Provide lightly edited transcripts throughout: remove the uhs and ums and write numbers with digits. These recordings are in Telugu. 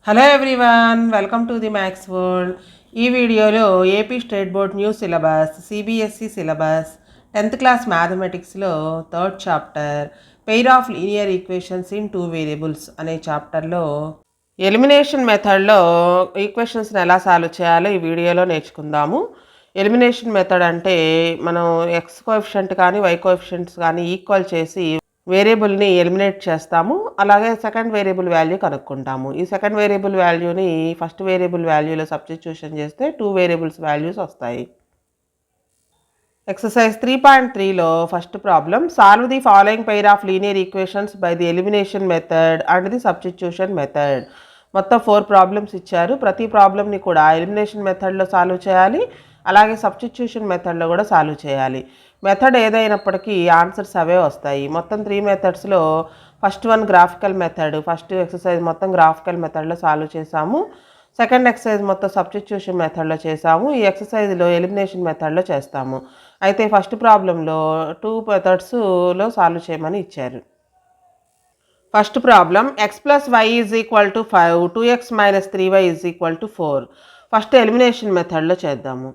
Hello everyone, welcome to the maths world. ఈ వీడియోలో AP state board new syllabus, CBSE syllabus 10th class మ్యాథమెటిక్స్లో third chapter pair of linear equations in two variables అనే చాప్టర్లో ఎలిమినేషన్ మెథడ్లో ఈక్వేషన్స్ని ఎలా సాల్వ్ చేయాలో ఈ వీడియోలో నేర్చుకుందాము. ఎలిమినేషన్ మెథడ్ అంటే మనం ఎక్స్ కోఎఫిషియంట్ కానీ వై కోఎఫిషియంట్స్ కానీ ఈక్వల్ చేసి వేరియబుల్ని ఎలిమినేట్ చేస్తాము. అలాగే సెకండ్ వేరియబుల్ వాల్యూ కనుక్కుంటాము. ఈ సెకండ్ వేరియబుల్ వాల్యూని ఫస్ట్ వేరియబుల్ వాల్యూలో సబ్స్టిట్యూషన్ చేస్తే టూ వేరియబుల్స్ వాల్యూస్ వస్తాయి. ఎక్సర్సైజ్ 3.3లో first problem, solve the following pair of linear equations by the elimination method and the substitution method. మొత్తం 4 ప్రాబ్లమ్స్ ఇచ్చారు. ప్రతి ప్రాబ్లమ్ని కూడా ఎలిమినేషన్ మెథడ్లో సాల్వ్ చేయాలి, అలాగే సబ్స్టిట్యూషన్ మెథడ్లో కూడా సాల్వ్ చేయాలి. మెథడ్ ఏదైనప్పటికీ ఆన్సర్స్ అవే వస్తాయి. మొత్తం 3 మెథడ్స్లో first one graphical method, first exercise మొత్తం గ్రాఫికల్ మెథడ్లో సాల్వ్ చేసాము. సెకండ్ ఎక్సర్సైజ్ మొత్తం సబ్స్టిట్యూషన్ మెథడ్లో చేసాము. ఈ ఎక్సర్సైజ్లో ఎలిమినేషన్ మెథడ్లో చేస్తాము. అయితే ఫస్ట్ ప్రాబ్లంలో 2 మెథడ్స్లో సాల్వ్ చేయమని ఇచ్చారు. First problem, x plus y is equal to 5, 2x minus 3y is equal to 4. First elimination మెథడ్లో చేద్దాము,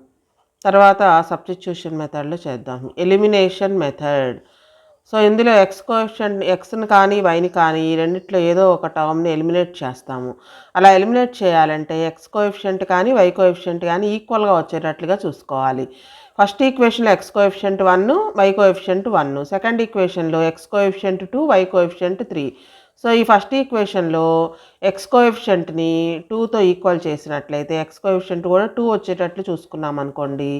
తర్వాత సబ్స్టిట్యూషన్ మెథడ్లో చేద్దాము. Elimination method. సో ఇందులో ఎక్స్ కోఎఫిషియంట్ ఎక్స్ని కానీ వైని కానీ రెండిట్లో ఏదో ఒక టర్మ్ని ఎలిమినేట్ చేస్తాము. అలా ఎలిమినేట్ చేయాలంటే ఎక్స్ కోఎఫిషియంట్ కానీ వై కోఎఫిషియంట్ కానీ ఈక్వల్గా వచ్చేటట్లుగా చూసుకోవాలి. ఫస్ట్ ఈక్వేషన్లో x coefficient 1, y coefficient 1. Second ఈక్వేషన్లో x coefficient 2, y coefficient 3. So ఈ ఫస్ట్ ఈక్వేషన్లో ఎక్స్ కోఎఫిషియంట్ని 2తో ఈక్వల్ చేసినట్లయితే ఎక్స్ కోఎఫిషియంట్ కూడా 2 వచ్చేటట్లు చూసుకున్నాం అనుకోండి.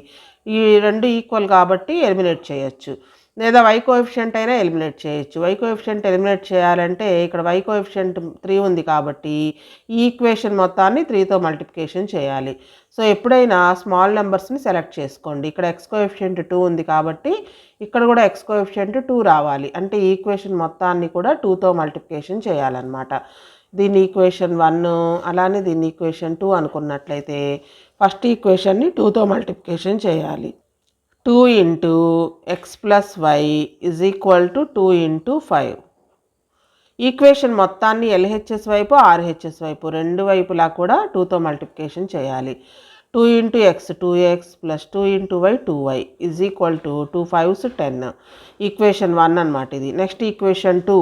ఈ రెండు ఈక్వల్ కాబట్టి ఎలిమినేట్ చేయొచ్చు. లేదా వై కోఎఫిషియంట్ అయినా ఎలిమినేట్ చేయొచ్చు. వై కోఎఫిషియంట్ ఎలిమినేట్ చేయాలంటే ఇక్కడ వై కోఎఫిషియంట్ 3 ఉంది కాబట్టి ఈ ఈక్వేషన్ మొత్తాన్ని 3తో మల్టిప్లికేషన్ చేయాలి. సో ఎప్పుడైనా స్మాల్ నెంబర్స్ని సెలెక్ట్ చేసుకోండి. ఇక్కడ ఎక్స్ కోఎఫిషియంట్ 2 ఉంది కాబట్టి ఇక్కడ కూడా ఎక్స్ కోఎఫిషియంట్ 2 రావాలి. అంటే ఈ ఈక్వేషన్ మొత్తాన్ని కూడా 2తో మల్టిప్లికేషన్ చేయాలన్నమాట. దీన్ని ఈక్వేషన్ 1, అలానే దీన్ని ఈక్వేషన్ 2 అనుకున్నట్లయితే ఫస్ట్ ఈక్వేషన్ని 2తో మల్టిప్లికేషన్ చేయాలి. 2 into x plus y is equal to 2 into 5. Equation మొత్తాన్ని ఎల్హెచ్ఎస్ వైపు ఆర్హెచ్ఎస్ వైపు రెండు వైపులా కూడా 2తో మల్టిప్లికేషన్ చేయాలి. 2 into x 2x plus 2 into y 2y is equal to 2 5s 10. Equation 1 అనమాట ఇది. Next equation 2,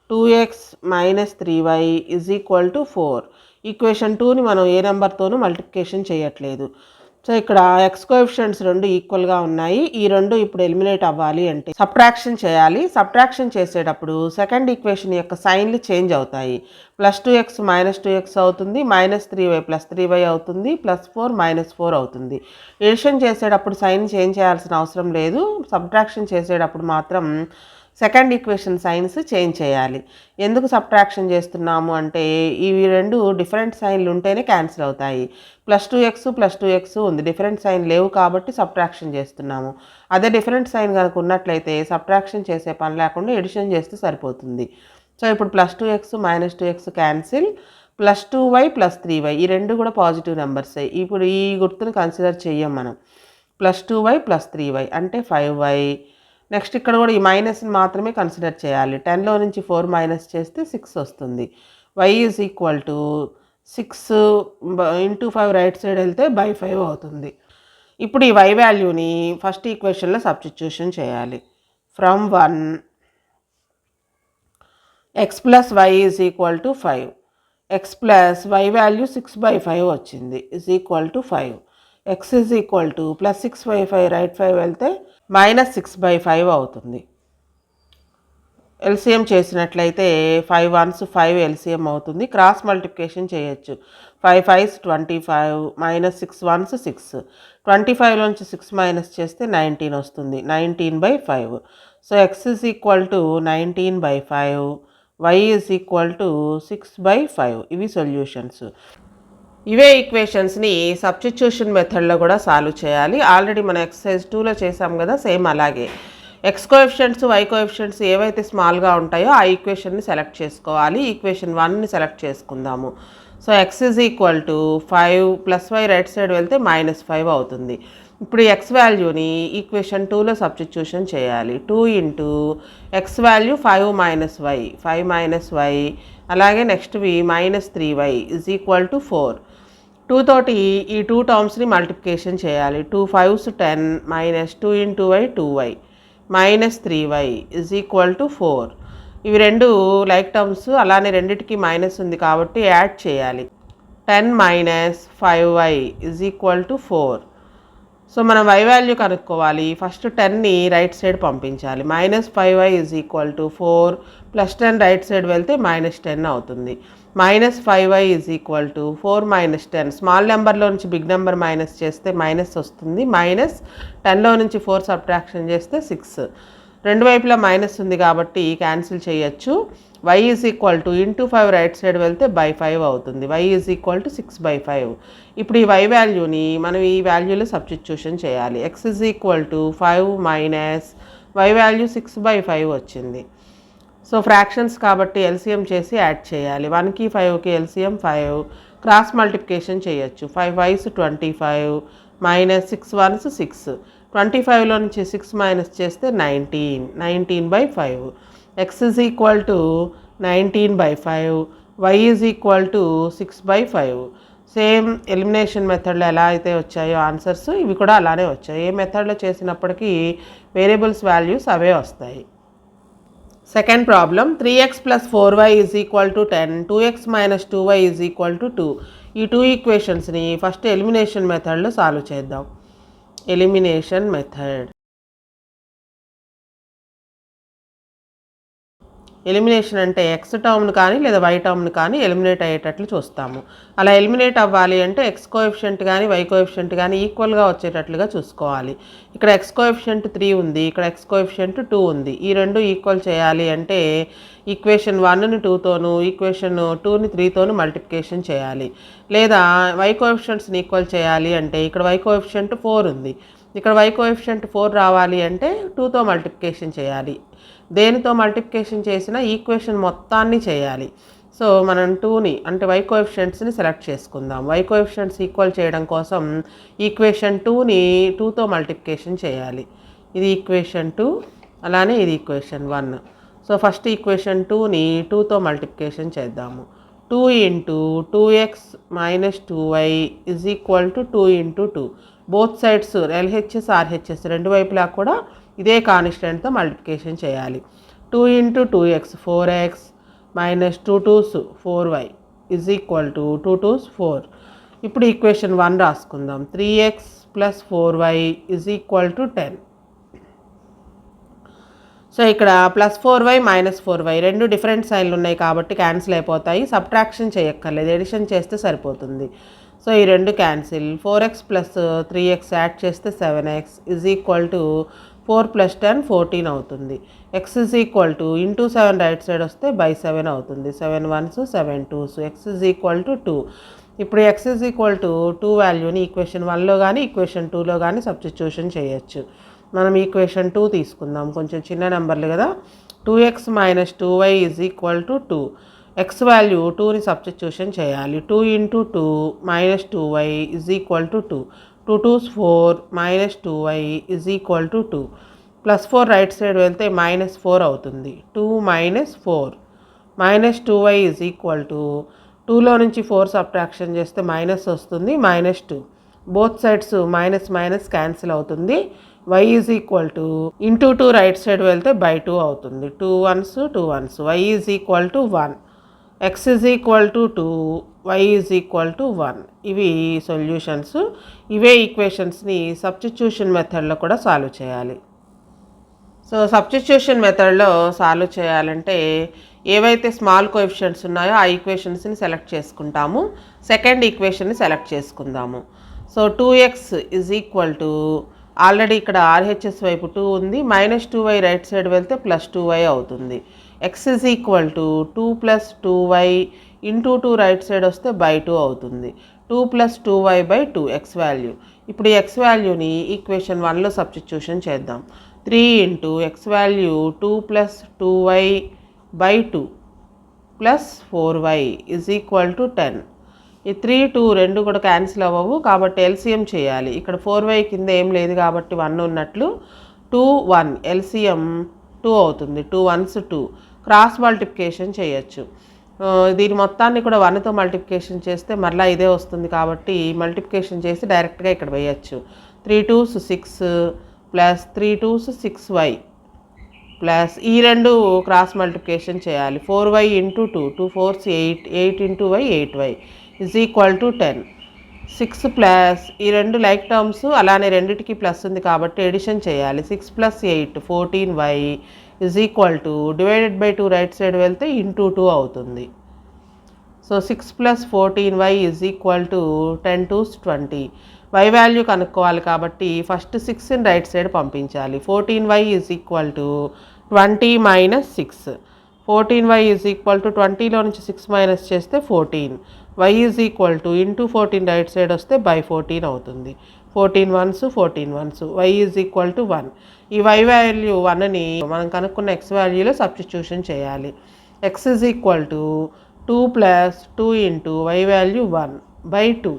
2x minus 3y is equal to 4. Equation 2ని మనం ఏ నెంబర్తోనూ మల్టిప్లికేషన్ చేయట్లేదు. సో ఇక్కడ ఎక్స్ కోఎఫిషియంట్స్ రెండు ఈక్వల్గా ఉన్నాయి. ఈ రెండు ఇప్పుడు ఎలిమినేట్ అవ్వాలి అంటే సబ్ట్రాక్షన్ చేయాలి. సబ్ట్రాక్షన్ చేసేటప్పుడు సెకండ్ ఈక్వేషన్ యొక్క సైన్లు చేంజ్ అవుతాయి. ప్లస్ 2x మైనస్ 2x అవుతుంది, మైనస్ 3y ప్లస్ 3y అవుతుంది, ప్లస్ 4 మైనస్ 4 అవుతుంది. ఎడిషన్ చేసేటప్పుడు సైన్ చేంజ్ చేయాల్సిన అవసరం లేదు. సబ్ట్రాక్షన్ చేసేటప్పుడు మాత్రం సెకండ్ ఈక్వేషన్ సైన్స్ చేంజ్ చేయాలి. ఎందుకు సబ్ట్రాక్షన్ చేస్తున్నాము అంటే ఇవి రెండు డిఫరెంట్ సైన్లు ఉంటేనే క్యాన్సిల్ అవుతాయి. ప్లస్ 2x ఉంది, డిఫరెంట్ సైన్ లేవు కాబట్టి సబ్ట్రాక్షన్ చేస్తున్నాము. అదే డిఫరెంట్ సైన్ కనుక ఉన్నట్లయితే సబ్ట్రాక్షన్ చేసే పని లేకుండా ఎడిషన్ చేస్తే సరిపోతుంది. సో ఇప్పుడు plus 2x minus 2x cancel, plus 2y plus 3y ఈ రెండు కూడా పాజిటివ్ నెంబర్స్. ఇప్పుడు ఈ గుర్తుని కన్సిడర్ చెయ్యం మనం. ప్లస్ 2y ప్లస్ 3y అంటే 5y. నెక్స్ట్ ఇక్కడ కూడా ఈ మైనస్ని మాత్రమే కన్సిడర్ చేయాలి. 10లో నుంచి 4 మైనస్ చేస్తే 6 వస్తుంది. y is equal to 6 into 5 right side వెళ్తే బై 5 అవుతుంది. ఇప్పుడు ఈ y వాల్యూని ఫస్ట్ ఈక్వేషన్లో సబ్స్టిట్యూషన్ చేయాలి. From 1 x plus y is equal to 5. ఎక్స్ ప్లస్ వై వాల్యూ 6/5 వచ్చింది is equal to 5. X is equal to plus 6/5 right 5 వెళ్తే మైనస్ 6/5 అవుతుంది. ఎల్సిఎం చేసినట్లయితే 5 1s 5 ఎల్సిఎం అవుతుంది. క్రాస్ మల్టిప్లికేషన్ చేయొచ్చు. 5 5s 25 మైనస్ 6 1s 6. 25లోంచి 6 మైనస్ చేస్తే 19 వస్తుంది. 19/5. So x is equal to 19/5, y is equal to 6/5. ఇవి సొల్యూషన్స్. ఇవే ఈక్వేషన్స్ని సబ్స్టిట్యూషన్ మెథడ్లో కూడా సాల్వ్ చేయాలి. ఆల్రెడీ మనం ఎక్సర్సైజ్ 2లో చేసాం కదా, సేమ్ అలాగే ఎక్స్ కోఎఫిషియంట్స్ వై కోఎఫిషియంట్స్ ఏవైతే స్మాల్గా ఉంటాయో ఆ ఈక్వేషన్ని సెలెక్ట్ చేసుకోవాలి. ఈక్వేషన్ 1ని సెలెక్ట్ చేసుకుందాము. So x is equal to 5 plus y right side వెళ్తే -5 అవుతుంది. ఇప్పుడు ఎక్స్ వాల్యూని ఈక్వేషన్ 2లో సబ్స్టిట్యూషన్ చేయాలి. 2 into x value 5 minus y అలాగే నెక్స్ట్వి -3y ఈజ్ ఈక్వల్ టు 4. 2 తోటి ఈ 2 టర్మ్స్ని మల్టిప్లికేషన్ చేయాలి. 2 5s 10 -2 into y 2y -3y is equal to 4. ఇవి రెండు లైక్ టర్మ్స్, అలానే రెండిటికి మైనస్ ఉంది కాబట్టి యాడ్ చేయాలి. 10 - 5y is equal to 4. So మనం y వాల్యూ కనుక్కోవాలి. ఫస్ట్ 10ని రైట్ సైడ్ పంపించాలి. -5y is equal to 4 plus 10 right side వెళ్తే -10 అవుతుంది. -5y is equal to 4 - 10 small నెంబర్లో నుంచి బిగ్ నెంబర్ మైనస్ చేస్తే మైనస్ వస్తుంది. -10లో నుంచి 4 సబ్ట్రాక్షన్ చేస్తే 6. రెండు వైపులా మైనస్ ఉంది కాబట్టి క్యాన్సిల్ చేయొచ్చు. y is equal to into 5 right side వెళ్తే /5 అవుతుంది. y is equal to 6/5. ఇప్పుడు ఈ y వాల్యూని మనం ఈ వాల్యూలో సబ్స్టిట్యూషన్ చేయాలి. x is equal to 5 minus y value 6/5 వచ్చింది. సో ఫ్రాక్షన్స్ కాబట్టి ఎల్సిఎం చేసి యాడ్ చేయాలి. 1కి 5కి ఎల్సిఎం 5, క్రాస్ మల్టిప్లికేషన్ చేయొచ్చు. 5 5s 25 -6 1s 6. 25లో నుంచి 6 మైనస్ చేస్తే 19/5. x is equal to 19/5, y is equal to 6/5. Same elimination మెథడ్లో ఎలా అయితే వచ్చాయో ఆన్సర్స్ ఇవి కూడా అలానే వచ్చాయి. ఏ మెథడ్లో చేసినప్పటికీ వేరియబుల్స్ వాల్యూస్ అవే వస్తాయి. Second problem 3x + 4y is equal to 10, 2x - 2y is equal to 2. ఈ 2 ఈక్వేషన్స్ని ఫస్ట్ ఎలిమినేషన్ మెథడ్లో సాల్వ్ చేద్దాం. Elimination method. ఎలిమినేషన్ అంటే ఎక్స్ టర్మ్ను కానీ లేదా వై టర్మ్ను కానీ ఎలిమినేట్ అయ్యేటట్లు చూస్తాము. అలా ఎలిమినేట్ అవ్వాలి అంటే ఎక్స్ కోఎఫిషియంట్ కానీ వై కోఎఫిషియంట్ కానీ ఈక్వల్గా వచ్చేటట్లుగా చూసుకోవాలి. ఇక్కడ ఎక్స్ కోఎఫిషియంట్ 3 ఉంది, ఇక్కడ ఎక్స్ కోఎఫిషియంట్ 2 ఉంది. ఈ రెండు ఈక్వల్ చేయాలి అంటే ఈక్వేషన్ 1ని 2తోనూ ఈక్వేషన్ 2ని 3తోనూ మల్టిప్లికేషన్ చేయాలి. లేదా వై కోఎఫిషియంట్స్ని ఈక్వల్ చేయాలి అంటే ఇక్కడ వై కోఎఫిషియంట్ 4 ఉంది, ఇక్కడ వై కోఎఫిషియంట్ 4 రావాలి అంటే 2తో మల్టిప్లికేషన్ చేయాలి. దేనితో మల్టిప్లికేషన్ చేసినా ఈక్వేషన్ మొత్తాన్ని చేయాలి. సో మనం 2ని అంటే వై కోఎఫిషియంట్స్ని సెలెక్ట్ చేసుకుందాం. వై కోఎఫిషియంట్స్ ఈక్వల్ చేయడం కోసం ఈక్వేషన్ 2ని 2తో మల్టిప్లికేషన్ చేయాలి. ఇది ఈక్వేషన్ 2, అలానే ఇది ఈక్వేషన్ 1. సో ఫస్ట్ ఈక్వేషన్ 2ని 2తో మల్టిప్లికేషన్ చేద్దాము. 2 into 2x - 2y is equal to 2 into 2. Both sides LHS RHS రెండు వైపులా కూడా ఇదే కాన్స్టెంట్తో మల్టిప్లికేషన్ చేయాలి. 2 into 2x 4x - 2 2s 4y is equal to 2 2s 4. ఇప్పుడు equation 1 రాసుకుందాం. 3x + 4y is equal to 10. So ఇక్కడ +4y -4y రెండు డిఫరెంట్ సైన్లు ఉన్నాయి కాబట్టి క్యాన్సిల్ అయిపోతాయి. సబ్ట్రాక్షన్ చేయక్కర్లేదు, ఎడిషన్ చేస్తే సరిపోతుంది. సో ఈ రెండు క్యాన్సిల్. 4x + 3x యాడ్ చేస్తే 7x ఈజ్ ఈక్వల్ టు 4 + 10 14 అవుతుంది. x is equal to into 7 right side వస్తే /7 అవుతుంది. 7 1s 7 2s x is equal to 2. ఇప్పుడు x ఈజ్ ఈక్వల్ టు 2 వాల్యూని ఈక్వేషన్ 1లో కానీ ఈక్వేషన్ 2లో కానీ సబ్స్టిట్యూషన్ చేయొచ్చు. మనం ఈక్వేషన్ 2 తీసుకుందాం, కొంచెం చిన్న నెంబర్లు కదా. 2x - 2y is equal to 2. x value 2ని సబ్స్టిట్యూషన్ చేయాలి. 2 into 2 - 2y is equal to 2. 2 2s 4 - 2y is equal to 2. +4 right side వెళ్తే -4 అవుతుంది. 2 - 4 -2y ఈజ్ ఈక్వల్ టు 2లో నుంచి 4 సబ్ట్రాక్షన్ చేస్తే మైనస్ వస్తుంది, -2. బోత్ సైడ్స్ మైనస్ క్యాన్సిల్ అవుతుంది. y is equal to into 2 right side వెళ్తే /2 అవుతుంది. 2 1s 2 1s y is equal to 1. x is equal to 2, y is equal to 1. ఇవి సొల్యూషన్స్. ఇవే ఈక్వేషన్స్ని సబ్స్టిట్యూషన్ మెథడ్లో కూడా సాల్వ్ చేయాలి. సో సబ్స్టిట్యూషన్ మెథడ్లో సాల్వ్ చేయాలంటే ఏవైతే స్మాల్ కోఎఫిషియంట్స్ ఉన్నాయో ఆ ఈక్వేషన్స్ని సెలెక్ట్ చేసుకుంటాము. సెకండ్ ఈక్వేషన్ని సెలెక్ట్ చేసుకుందాము. So 2x is equal to already ఇక్కడ RHS వైపు 2 ఉంది, -2y రైట్ సైడ్ వెళ్తే +2y అవుతుంది. x is equal to 2 + 2y into 2 right side వస్తే /2 అవుతుంది. 2 + 2y/2 x వాల్యూ. ఇప్పుడు ఈ x వాల్యూని ఈక్వేషన్ 1లో సబ్స్టిట్యూషన్ చేద్దాం. 3 into x value 2 + 2y/2 + 4y is equal to 10. ఈ 3 2 రెండు కూడా క్యాన్సిల్ అవ్వవు కాబట్టి ఎల్సిఎం చేయాలి. ఇక్కడ 4y కింద ఏం లేదు కాబట్టి 1 ఉన్నట్లు 2 1 ఎల్సిఎం 2 అవుతుంది. 2 1s 2 క్రాస్ మల్టిప్లికేషన్ చేయొచ్చు. దీని మొత్తాన్ని కూడా 1తో మల్టిప్లికేషన్ చేస్తే మళ్ళీ ఇదే వస్తుంది కాబట్టి మల్టిప్లికేషన్ చేసి డైరెక్ట్గా ఇక్కడ వేయచ్చు. 3 2s 6 plus 3 2s 6y plus ఈ రెండు క్రాస్ మల్టిప్లికేషన్ చేయాలి. 4y into 2 2 4s 8 8 into y 8y is equal to 10. 6 plus ఈ రెండు లైక్ టర్మ్స్ అలానే రెండిటికి ప్లస్ ఉంది కాబట్టి ఎడిషన్ చేయాలి. 6 plus 8 14y is equal to divided by 2 right side వెళ్తే ఇంటూ 2 అవుతుంది. So 6 plus 14y is equal to 10 2s 20. y value కనుక్కోవాలి కాబట్టి ఫస్ట్ 6ని రైట్ సైడ్ పంపించాలి. 14y is equal to 20 minus 6. 14y is equal to 20లో నుంచి 6 మైనస్ చేస్తే 14. y is equal to into 14 right side వస్తే బై 14 అవుతుంది. 14 1s 14 1s y is equal to 1. ఈ y వాల్యూ 1ని మనం కనుక్కున్న x వాల్యూలో సబ్స్టిట్యూషన్ చేయాలి. x is equal to 2 plus 2 into y value 1 by 2.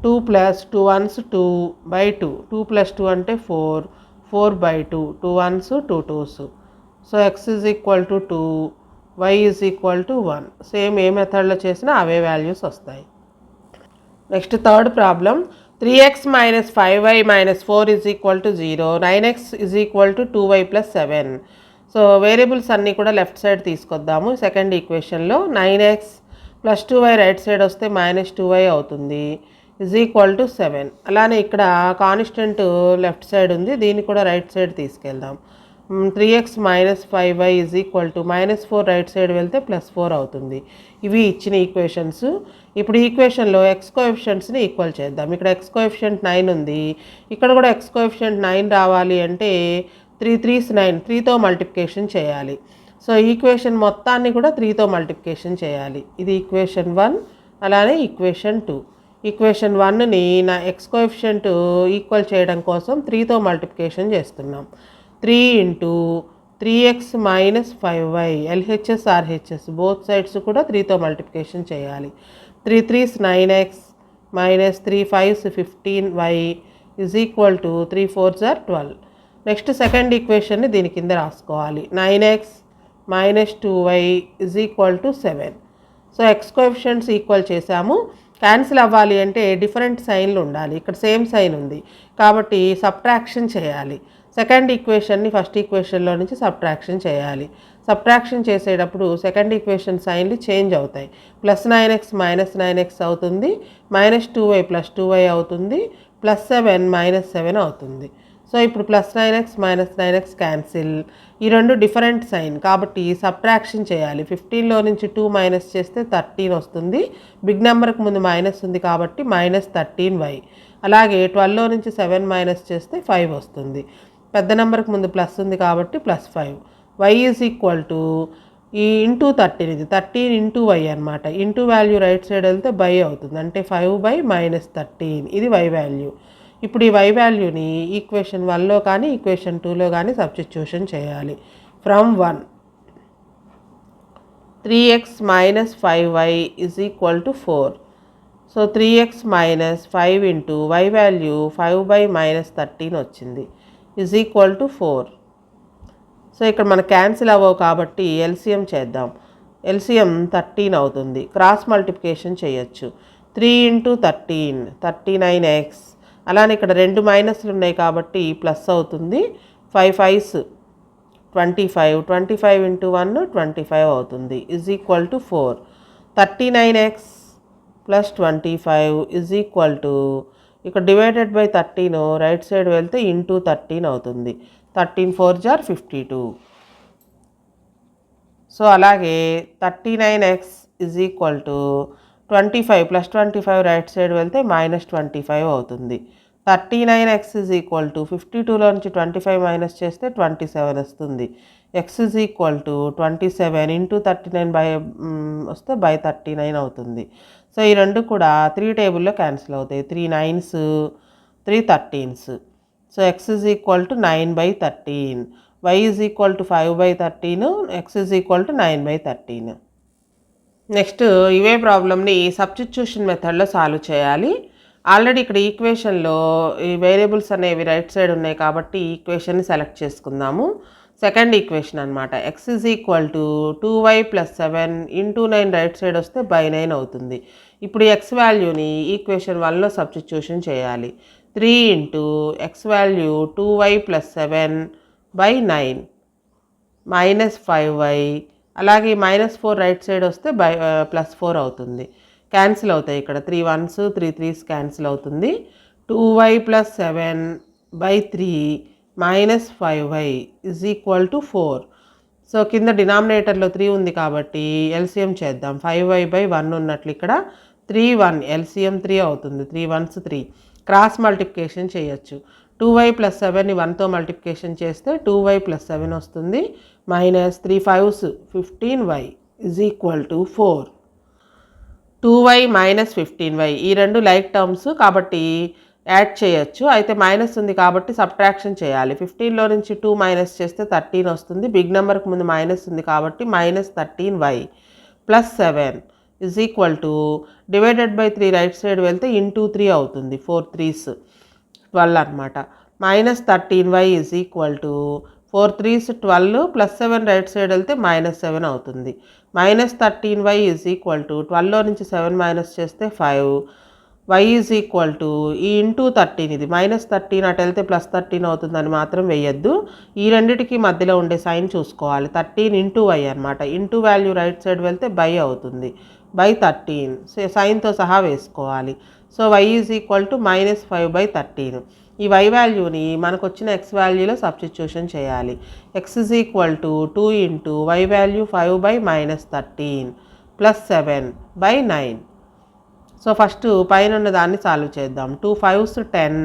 2 plus 2 1s 2 by 2. 2 plus 2 అంటే 4 4 by 2. 2 1s 2 2s. So x is equal to 2 y is equal to 1. Same ఏ మెథడ్లో చేసినా అవే వాల్యూస్ వస్తాయి. Next third problem 3x minus 5y minus 4 is equal to 0. 9x is equal to 2y plus 7. So variables అన్నీ కూడా లెఫ్ట్ సైడ్ తీసుకొద్దాము. సెకండ్ ఈక్వేషన్లో 9x plus 2y right side వస్తే మైనస్ 2y అవుతుంది ఈజ్ ఈక్వల్ టు 7. అలానే ఇక్కడ కాన్స్టెంట్ లెఫ్ట్ సైడ్ ఉంది, దీన్ని కూడా రైట్ సైడ్ తీసుకెళ్దాం. 3x minus 5y is equal to minus 4 right side వెళ్తే ప్లస్ 4 అవుతుంది. ఇవి ఇచ్చిన ఈక్వేషన్స్. ఇప్పుడు ఈక్వేషన్లో ఎక్స్ కోఎఫిషియంట్స్ని ఈక్వల్ చేద్దాం. ఇక్కడ ఎక్స్ కోఎఫిషియంట్ 9 ఉంది, ఇక్కడ కూడా ఎక్స్ కోఎఫిషియంట్ 9 రావాలి అంటే 3 3s 9 3తో మల్టిప్లికేషన్ చేయాలి. సో ఈక్వేషన్ మొత్తాన్ని కూడా 3తో మల్టిప్లికేషన్ చేయాలి. ఇది ఈక్వేషన్ 1 అలానే ఈక్వేషన్ 2. ఈక్వేషన్ 1ని నా ఎక్స్ కోఎఫిషియంట్ ఈక్వల్ చేయడం కోసం 3తో మల్టిప్లికేషన్ చేస్తున్నాం. 3 into 3x minus 5y LHS RHS both sides కూడా 3తో మల్టిప్లికేషన్ చేయాలి. 3 3s 9x minus 3 5s 15y is equal to 3 4s 12. Next second ఈక్వేషన్ని దీని కింద రాసుకోవాలి. 9x minus 2y is equal to 7. So X coefficients equal చేసాము. క్యాన్సిల్ అవ్వాలి అంటే డిఫరెంట్ సైన్లు ఉండాలి. ఇక్కడ సేమ్ సైన్ ఉంది కాబట్టి సబ్ట్రాక్షన్ చేయాలి. సెకండ్ ఈక్వేషన్ని ఫస్ట్ ఈక్వేషన్లో నుంచి సబ్ట్రాక్షన్ చేయాలి. సబ్ట్రాక్షన్ చేసేటప్పుడు సెకండ్ ఈక్వేషన్ సైన్లు చేంజ్ అవుతాయి. ప్లస్ 9x మైనస్ 9x అవుతుంది, మైనస్ 2y ప్లస్ 2y అవుతుంది, ప్లస్ 7 మైనస్ 7 అవుతుంది. సో ఇప్పుడు plus 9x minus 9x cancel. ఈ రెండు డిఫరెంట్ సైన్ కాబట్టి సబ్ట్రాక్షన్ చేయాలి. 15లో నుంచి 2 మైనస్ చేస్తే 13 వస్తుంది. బిగ్ నెంబర్కి ముందు మైనస్ ఉంది కాబట్టి మైనస్ 13y. అలాగే 12లో నుంచి 7 మైనస్ చేస్తే 5 వస్తుంది. పెద్ద నెంబర్కి ముందు ప్లస్ ఉంది కాబట్టి plus 5. y is equal to ఈ ఇంటూ 13, ఇది 13 ఇంటూ y అనమాట. ఇంటూ వాల్యూ రైట్ సైడ్ వెళ్తే బై అవుతుంది అంటే 5 బై మైనస్ 13. ఇది y వాల్యూ. ఇప్పుడు ఈ y వాల్యూని ఈక్వేషన్ 1లో కానీ ఈక్వేషన్ 2లో కానీ సబ్స్టిట్యూషన్ చేయాలి. From 1 3x minus 5y is equal to 4. So 3x minus 5 into y value 5 by minus 13 వచ్చింది ఈజ్ ఈక్వల్ టు 4. సో ఇక్కడ మనకు క్యాన్సిల్ అవ్వవు కాబట్టి ఎల్సిఎం చేద్దాం. ఎల్సిఎం 13 అవుతుంది. క్రాస్ మల్టిప్లికేషన్ చేయొచ్చు. 3 ఇంటూ 13 39x. అలానే ఇక్కడ రెండు మైనస్లు ఉన్నాయి కాబట్టి ప్లస్ అవుతుంది. 5 5s 25 25 ఇంటూ 1 25 అవుతుంది is equal to 4. 39x plus 25 is equal to ఇక్కడ డివైడెడ్ బై 13 రైట్ సైడ్ వెళ్తే ఇంటూ 13 అవుతుంది. 13 4s 52. సో అలాగే 39x is equal to 25 plus 25 right side వెళ్తే మైనస్ 25 అవుతుంది. 39x ఈజ్ ఈక్వల్ టు 52లో నుంచి 25 మైనస్ చేస్తే 27 వస్తుంది. x is equal to 27 into 39 by వస్తే బై 39 అవుతుంది. సో ఈ రెండు కూడా 3 టేబుల్లో క్యాన్సిల్ అవుతాయి. 3 9s 3 13s. So x is equal to 9 by 13. y is equal to 5 by 13. x is equal to 9 by 13. Next ఇవే ప్రాబ్లమ్ని సబ్స్టిట్యూషన్ మెథడ్లో సాల్వ్ చేయాలి. ఆల్రెడీ ఇక్కడ ఈక్వేషన్లో ఈ వేరియబుల్స్ అనేవి రైట్ సైడ్ ఉన్నాయి కాబట్టి ఈక్వేషన్ని సెలెక్ట్ చేసుకుందాము. సెకండ్ ఈక్వేషన్ అనమాట. X is equal to 2y + 7 into 9 right side వస్తే బై 9 అవుతుంది. ఇప్పుడు ఎక్స్ వాల్యూని ఈక్వేషన్ 1లో సబ్స్టిట్యూషన్ చేయాలి. 3 into x value 2y + 7 by 9 -5y, అలాగే -4 రైట్ సైడ్ వస్తే +4 అవుతుంది. క్యాన్సిల్ అవుతాయి ఇక్కడ 3 1s 3 3s క్యాన్సిల్ అవుతుంది. 2y + 7 by 3 -5y is equal to 4. So కింద డినామినేటర్లో 3 ఉంది కాబట్టి ఎల్సిఎం చేద్దాం. 5y బై 1 ఉన్నట్లు ఇక్కడ 3 1 ఎల్సిఎం 3 అవుతుంది. 3 1s 3 క్రాస్ మల్టిప్లికేషన్ చేయొచ్చు. 2y + 7ని 1తో మల్టిప్లికేషన్ చేస్తే 2y + 7 వస్తుంది. -3 5s 15y is equal to 4. 2y - 15y ఈ రెండు లైక్ టర్మ్స్ కాబట్టి యాడ్ చేయొచ్చు. అయితే మైనస్ ఉంది కాబట్టి సబ్ట్రాక్షన్ చేయాలి. 15లో నుంచి 2 మైనస్ చేస్తే 13 వస్తుంది. బిగ్ నెంబర్కి ముందు మైనస్ ఉంది కాబట్టి -13y + 7 is equal to divided by 3 right side వెళ్తే ఇంటూ 3 అవుతుంది. 4 3s 12 అనమాట. -13y is equal to 4 3s 12 + 7 right side వెళ్తే -7 అవుతుంది. -13y ఈజ్ ఈక్వల్ టు 12లో నుంచి 7 మైనస్ చేస్తే 5, y ఈజ్ ఈక్వల్ టు ఈ ఇంటూ 13, ఇది -13 అటు వెళ్తే +13 అవుతుందని మాత్రం వేయద్దు. ఈ రెండిటికి మధ్యలో ఉండే సైన్ చూసుకోవాలి. 13 ఇంటూ y అనమాట. ఇంటూ వాల్యూ రైట్ సైడ్ వెళ్తే బై అవుతుంది. బై 13 సైన్తో సహా వేసుకోవాలి. So y is equal to -5/13. ఈ y వాల్యూని మనకు వచ్చిన x వాల్యూలో సబ్స్టిట్యూషన్ చేయాలి. x is equal to 2 into y value 5/-13 + 7/9. So first పైన ఉన్న దాన్ని సాల్వ్ చేద్దాం. 2 5s 10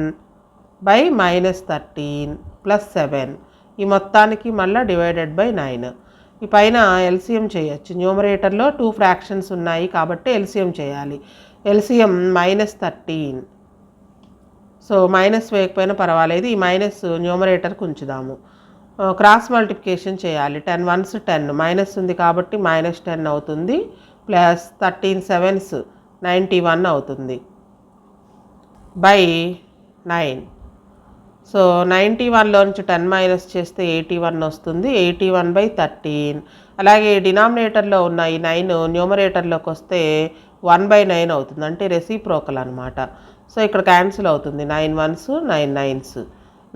బై -13 + 7 ఈ మొత్తానికి మళ్ళీ డివైడెడ్ బై 9. ఈ పైన ఎల్సిఎం చేయొచ్చు. న్యూమరేటర్లో 2 ఫ్రాక్షన్స్ ఉన్నాయి కాబట్టి ఎల్సిఎం చేయాలి. ఎల్సిఎం -13. సో మైనస్ వేయకపోయినా పర్వాలేదు. ఈ మైనస్ న్యూమరేటర్కి ఉంచుదాము. క్రాస్ మల్టిప్లికేషన్ చేయాలి. 10 1s 10 మైనస్ ఉంది కాబట్టి -10 అవుతుంది. ప్లస్ 13 7s 91 అవుతుంది బై 9. సో 91లో నుంచి 10 మైనస్ చేస్తే 81 వస్తుంది. 81/13. అలాగే డినామినేటర్లో ఉన్న ఈ 9 న్యూమరేటర్లోకి వస్తే 1/9 అవుతుంది. అంటే రెసిప్రోకల్ అనమాట. సో ఇక్కడ క్యాన్సిల్ అవుతుంది. 9 1s 9 9s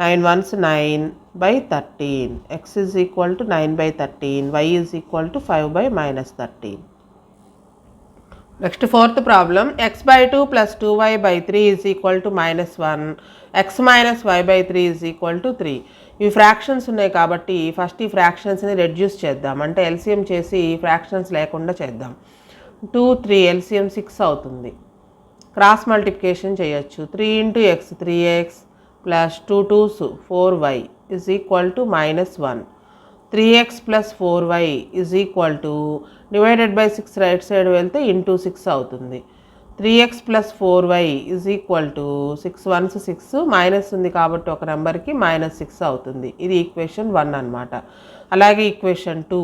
9 1s 9/13. x is equal to 9/13. y is equal to 5/-13. Next fourth problem. x/2 + 2y/3 is equal to -1. x - y/3 is equal to 3. ఇవి ఫ్రాక్షన్స్ ఉన్నాయి కాబట్టి ఫస్ట్ ఈ ఫ్రాక్షన్స్ని రెడ్యూస్ చేద్దాం. అంటే ఎల్సిఎం చేసి ఫ్రాక్షన్స్ లేకుండా చేద్దాం. 2 3 ఎల్సిఎం 6 అవుతుంది. క్రాస్ మల్టిప్లికేషన్ చేయొచ్చు. 3 × x 3x + 2 2s 4y is equal to -1. 3x + 4y is equal to divided by 6 right side వెళ్తే ఇంటూ 6 అవుతుంది. 3x + 4y is equal to 6 1s 6 minus ఉంది కాబట్టి ఒక నెంబర్కి -6 అవుతుంది. ఇది ఈక్వేషన్ 1 అనమాట. అలాగే ఈక్వేషన్ 2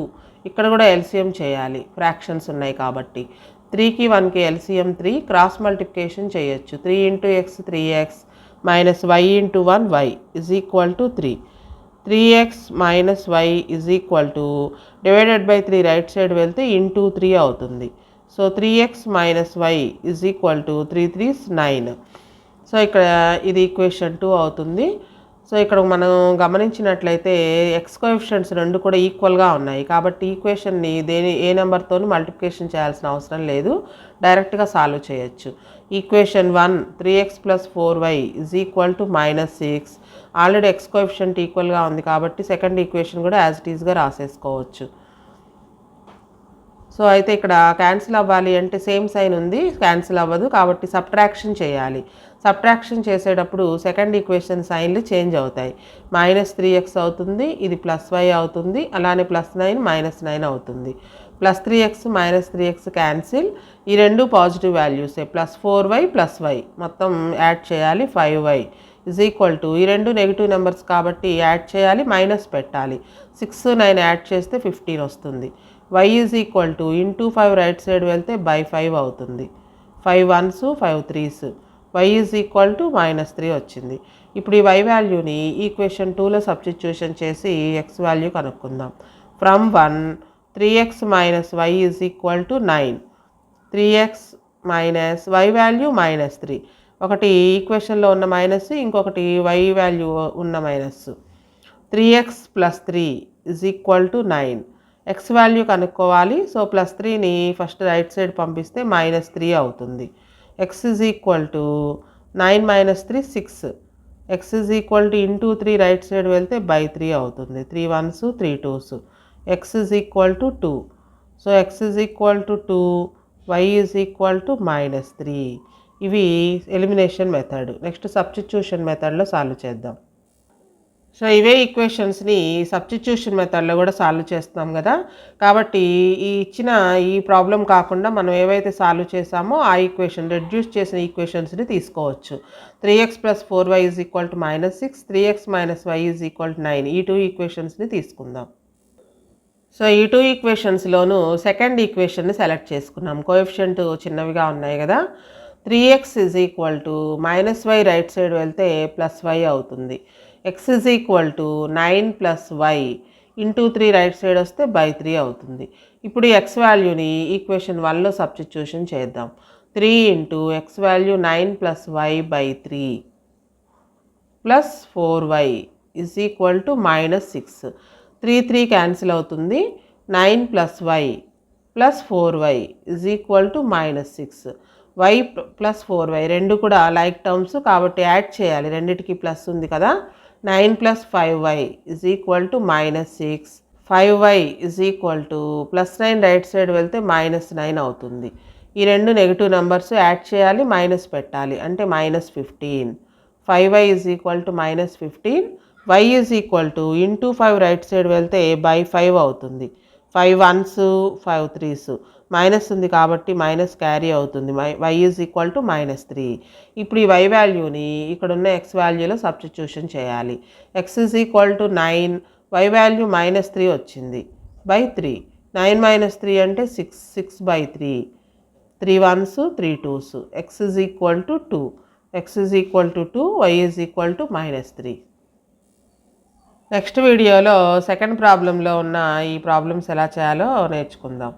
ఇక్కడ కూడా ఎల్సిఎం చేయాలి. ఫ్రాక్షన్స్ ఉన్నాయి కాబట్టి 3కి 1కి ఎల్సిఎం 3. క్రాస్ మల్టిప్లికేషన్ చేయొచ్చు. 3 × x 3x - y × 1y is equal to 3. 3x - y is equal to divided by 3 right side వెళ్తే ఇంటూ 3 అవుతుంది. So 3x - y is equal to 3 3s 9. So ఇక్కడ ఇది ఈక్వేషన్ 2 అవుతుంది. సో ఇక్కడ మనం గమనించినట్లయితే ఎక్స్ కోఎఫిషియెంట్స్ రెండు కూడా ఈక్వల్గా ఉన్నాయి కాబట్టి ఈక్వేషన్ని ఏ నెంబర్తో మల్టిప్లికేషన్ చేయాల్సిన అవసరం లేదు. డైరెక్ట్గా సాల్వ్ చేయొచ్చు. Equation 1 3x + 4y is equal to -6. Already X coefficient ఈక్వల్గా ఉంది కాబట్టి సెకండ్ ఈక్వేషన్ కూడా యాజ్ ఇట్ ఈస్గా రాసేసుకోవచ్చు. సో అయితే ఇక్కడ క్యాన్సిల్ అవ్వాలి అంటే సేమ్ సైన్ ఉంది, క్యాన్సిల్ అవ్వదు కాబట్టి సబ్ట్రాక్షన్ చేయాలి. సబ్ట్రాక్షన్ చేసేటప్పుడు సెకండ్ ఈక్వేషన్ సైన్లు చేంజ్ అవుతాయి. -3x అవుతుంది, ఇది +y అవుతుంది, అలానే +9 -9 అవుతుంది. +3x -3x cancel. ఈ రెండు పాజిటివ్ వాల్యూసే. +4y +y మొత్తం యాడ్ చేయాలి. 5y ఈజ్ ఈక్వల్ టు ఈ రెండు నెగిటివ్ నెంబర్స్ కాబట్టి యాడ్ చేయాలి, మైనస్ పెట్టాలి. 6 9 యాడ్ చేస్తే 15 వస్తుంది. Y is equal to into 5 right side వెళ్తే బై 5 అవుతుంది. 5 1s 5 3s, why is equal to -3 వచ్చింది. ఇప్పుడు ఈ వై వాల్యూని ఈక్వేషన్ 2లో సబ్స్టిట్యూషన్ చేసి ఎక్స్ వాల్యూ కనుక్కుందాం. From 1 3x minus y is equal to 9. 3x minus y value -3. ఒకటి ఈక్వేషన్లో ఉన్న మైనస్, ఇంకొకటి వై వాల్యూ ఉన్న minus. 3x + 3 is equal to 9. X value కనుక్కోవాలి. సో +3ని ఫస్ట్ రైట్ సైడ్ పంపిస్తే -3 అవుతుంది. X is equal to 9 - 3 6. X is equal to into 3 right side వెళ్తే బై 3 అవుతుంది. 3 1s 3 2s, x is equal to 2. So x is equal to 2, y is equal to -3. ఇవి ఎలిమినేషన్ మెథడ్. నెక్స్ట్ సబ్స్టిట్యూషన్ మెథడ్లో సాల్వ్ చేద్దాం. సో ఇవే ఈక్వేషన్స్ని సబ్స్టిట్యూషన్ మెథడ్లో కూడా సాల్వ్ చేస్తున్నాం కదా. కాబట్టి ఈ ప్రాబ్లం కాకుండా మనం ఏవైతే సాల్వ్ చేసామో ఆ ఈక్వేషన్, రెడ్యూస్ చేసిన ఈక్వేషన్స్ని తీసుకోవచ్చు. 3x + 4y is equal to -6, 3x - y is equal to 9. ఈ 2 ఈక్వేషన్స్ని తీసుకుందాం. సో ఈ 2 ఈక్వేషన్స్లోనూ సెకండ్ ఈక్వేషన్ని సెలెక్ట్ చేసుకున్నాం. కోఎఫిషియంట్ చిన్నవిగా ఉన్నాయి కదా. 3x is equal to -y right side వెళ్తే +y అవుతుంది. X is equal to 9 + y into 3 right side వస్తే బై 3 అవుతుంది. ఇప్పుడు ఎక్స్ వాల్యూని ఈక్వేషన్ 1లో సబ్స్టిట్యూషన్ చేద్దాం. 3 into x value 9 + y by 3 plus 4y is equal to -6. 3 3 cancel అవుతుంది. 9 + y plus 4y is equal to -6. y + 4y రెండు కూడా లైక్ టర్మ్స్ కాబట్టి యాడ్ చేయాలి. రెండిటికి ప్లస్ ఉంది కదా. 9 + 5y is equal to -6. 5y is equal to +9 right side వెళ్తే -9 అవుతుంది. ఈ రెండు నెగిటివ్ నెంబర్స్ యాడ్ చేయాలి, మైనస్ పెట్టాలి, అంటే -15. 5y is equal to -15. y is equal to into 5 right side వెళ్తే బై 5 అవుతుంది. 5 1s 5 3s, మైనస్ ఉంది కాబట్టి మైనస్ క్యారీ అవుతుంది. y is equal to -3. ఇప్పుడు ఈ y వాల్యూని ఇక్కడ ఉన్న x వాల్యూలో సబ్స్టిట్యూషన్ చేయాలి. x is equal to 9, y value -3 వచ్చింది బై 3. 9 - 3 అంటే 6, 6 by 3. 3 1s 3 2s, x is equal to 2. x is equal to 2, y is equal to -3. Next వీడియోలో సెకండ్ ప్రాబ్లంలో ఉన్న ఈ ప్రాబ్లమ్స్ ఎలా చేయాలో నేర్చుకుందాం.